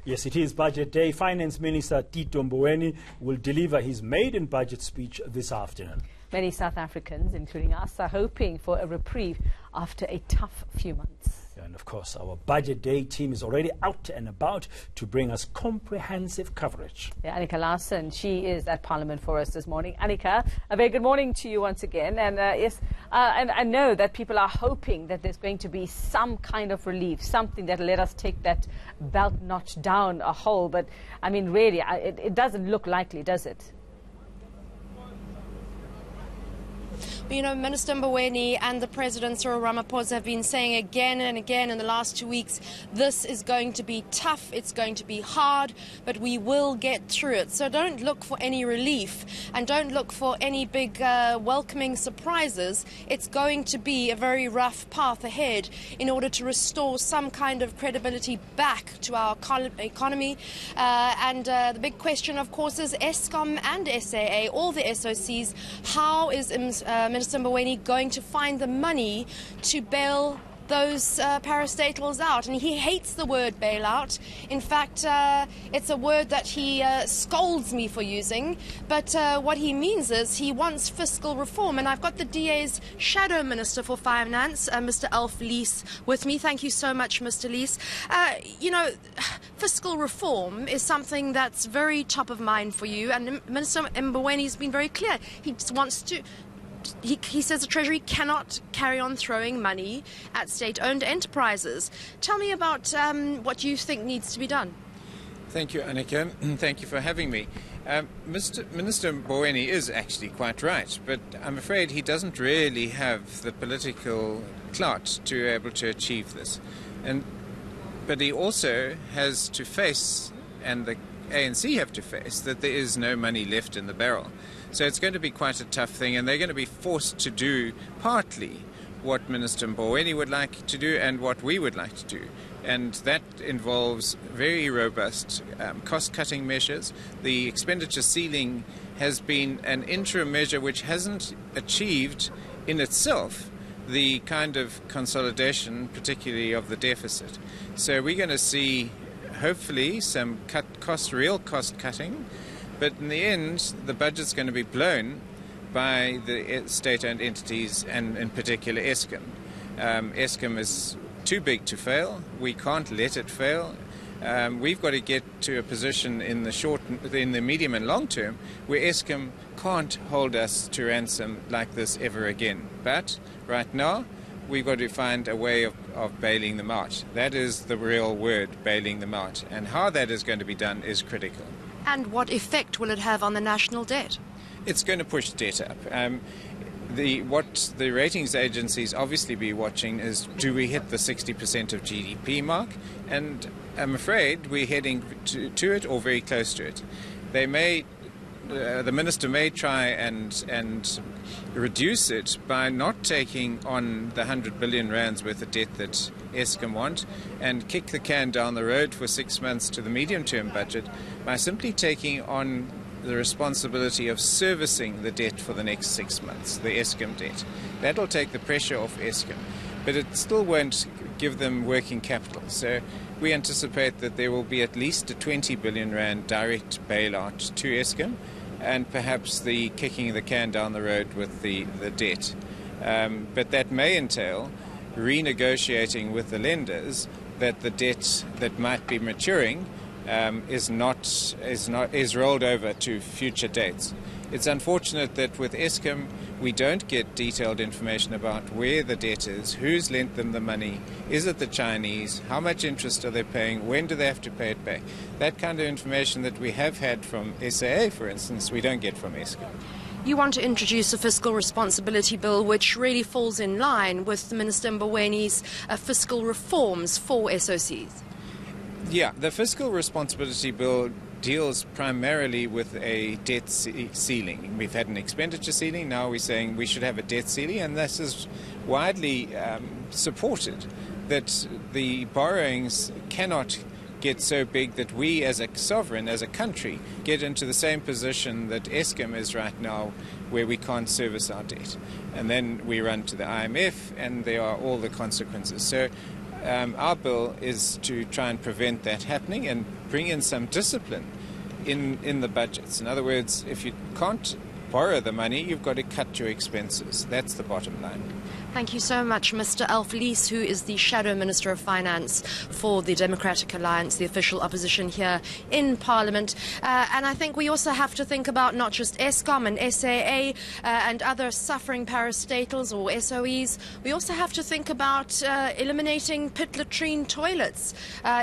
Yes, it is Budget Day. Finance Minister Tito Mboweni will deliver his maiden budget speech this afternoon. Many South Africans, including us, are hoping for a reprieve after a tough few months. And of course, our Budget Day team is already out and about to bring us comprehensive coverage. Yeah, Annika Larson, she is at Parliament for us this morning. Annika, a very good morning to you once again. And and I know that people are hoping that there's going to be some kind of relief, something that will let us take that belt notch down a hole. But I mean, really, it doesn't look likely, does it? You know, Minister Mboweni and the President Cyril Ramaphosa have been saying again and again in the last 2 weeks, this is going to be tough, it's going to be hard, but we will get through it. So don't look for any relief and don't look for any big welcoming surprises. It's going to be a very rough path ahead in order to restore some kind of credibility back to our economy. The big question, of course, is Eskom and SAA, all the SOCs. How is Minister Mboweni going to find the money to bail those parastatals out? And he hates the word bailout. In fact, it's a word that he scolds me for using. But what he means is he wants fiscal reform. And I've got the DA's Shadow Minister for Finance, Mr. Alf Lees, with me. Thank you so much, Mr. Lees. You know, fiscal reform is something that's very top of mind for you. And Minister Mboweni has been very clear. He just wants to... He says the Treasury cannot carry on throwing money at state-owned enterprises. Tell me about what you think needs to be done. Thank you, Annika. Thank you for having me. Minister Mboweni is actually quite right, but I'm afraid he doesn't really have the political clout to be able to achieve this. But he also has to face, and the ANC have to face, that there is no money left in the barrel. So it's going to be quite a tough thing, and they're going to be forced to do partly what Minister Mboweni would like to do and what we would like to do. And that involves very robust cost-cutting measures. The expenditure ceiling has been an interim measure which hasn't achieved in itself the kind of consolidation, particularly of the deficit. So we're going to see, hopefully, some real cost cutting. But in the end, the budget's going to be blown by the state-owned entities, and in particular Eskom. Eskom is too big to fail. We can't let it fail. We've got to get to a position in the medium and long term where Eskom can't hold us to ransom like this ever again. But right now, we've got to find a way of bailing them out. That is the real word, bailing them out. And how that is going to be done is critical. And what effect will it have on the national debt? It's going to push debt up. What the ratings agencies obviously be watching is, do we hit the 60% of GDP mark? And I'm afraid we're heading to it or very close to it. They may, the minister may try and reduce it by not taking on the 100 billion rands worth of debt that Eskom want and kick the can down the road for 6 months to the medium-term budget by simply taking on the responsibility of servicing the debt for the next 6 months, the Eskom debt. That'll take the pressure off Eskom, but it still won't give them working capital. So we anticipate that there will be at least a 20 billion rand direct bailout to Eskom, and perhaps the kicking the can down the road with the debt. But that may entail renegotiating with the lenders that the debt that might be maturing is rolled over to future dates. It's unfortunate that with Eskom we don't get detailed information about where the debt is, who's lent them the money, is it the Chinese, how much interest are they paying, when do they have to pay it back. That kind of information that we have had from SAA, for instance, we don't get from Eskom. You want to introduce a fiscal responsibility bill which really falls in line with Minister Mboweni's fiscal reforms for SOCs. Yeah, the fiscal responsibility bill deals primarily with a debt ceiling. We've had an expenditure ceiling, now we're saying we should have a debt ceiling, and this is widely supported, that the borrowings cannot get so big that we as a sovereign, as a country, get into the same position that Eskom is right now, where we can't service our debt. And then we run to the IMF and there are all the consequences. So our bill is to try and prevent that happening and bring in some discipline in the budgets. In other words, if you can't borrow the money, you've got to cut your expenses. That's the bottom line. Thank you so much, Mr. Alf Lees, who is the Shadow Minister of Finance for the Democratic Alliance, the official opposition here in Parliament. And I think we also have to think about not just Eskom and SAA and other suffering parastatals or SOEs. We also have to think about eliminating pit latrine toilets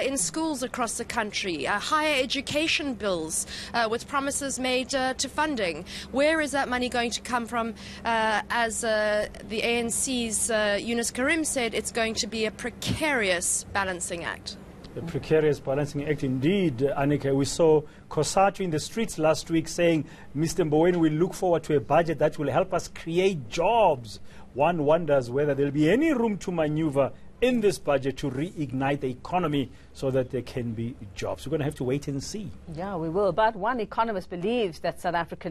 in schools across the country, higher education bills with promises made to funding. Where is that money going to come from? As the ANC's Yunus Karim said, it's going to be a precarious balancing act. A precarious balancing act indeed, Annika. We saw Kosatu in the streets last week saying, Mr. Mboweni, we look forward to a budget that will help us create jobs. One wonders whether there will be any room to maneuver in this budget to reignite the economy so that there can be jobs. We're going to have to wait and see. Yeah, we will. But one economist believes that South African